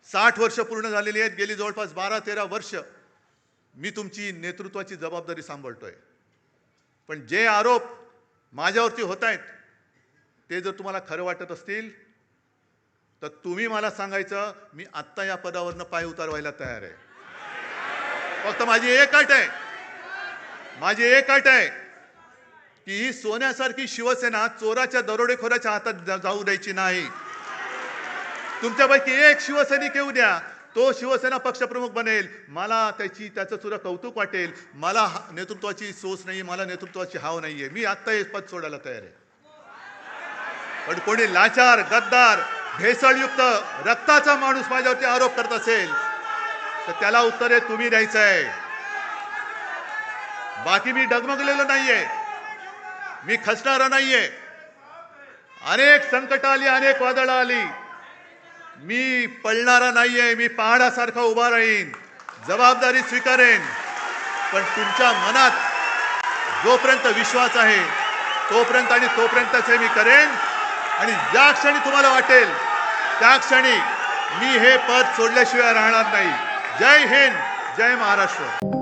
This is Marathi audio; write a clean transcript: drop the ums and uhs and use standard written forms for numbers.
60 वर्ष पूर्ण झालेली आहेत. गेली जवळपास 12-13 वर्ष मी तुमची नेतृत्वाची जबाबदारी सांभाळतोय. पण जे आरोप माझ्यावरती होत आहेत ते जर तुम्हाला खरं वाटत असतील तर तुम्ही मला सांगायचं, मी आत्ता या पदावरनं पाय उतारवायला तयार आहे. फक्त माझी एक अट आहे की ही सोन्यासारखी शिवसेना चोराच्या दरोडेखोराच्या हातात जाऊ द्यायची नाही. तुमच्यापैकी एक शिवसैनिक येऊ द्या, तो शिवसेना पक्षप्रमुख बनेल, मला त्याचं सुद्धा कौतुक वाटेल. मला नेतृत्वाची सोच नाही, मला नेतृत्वाची हाव नाहीये. मी आत्ता हे पद सोडायला तयार आहे. पण कोणी लाचार, गद्दार, भेसळयुक्त रक्ताचा माणूस माझ्यावरती आरोप करत असेल तर त्याला उत्तर तुम्ही द्यायचं आहे. बाकी मी डगमगलेलो नाहीये, मी खचणारा नाहीये. अनेक संकट आली, अनेक वादळं आली, मी पळणारा नाहीये. मी पहाडासारखा उभा राहीन, जबाबदारी स्वीकारेन. पण तुमच्या मनात जोपर्यंत विश्वास आहे तोपर्यंतच हे मी करेन. आणि ज्या क्षणी तुम्हाला वाटेल त्या क्षणी मी हे पद सोडल्याशिवाय राहणार नाही. जय हिंद, जय महाराष्ट्र.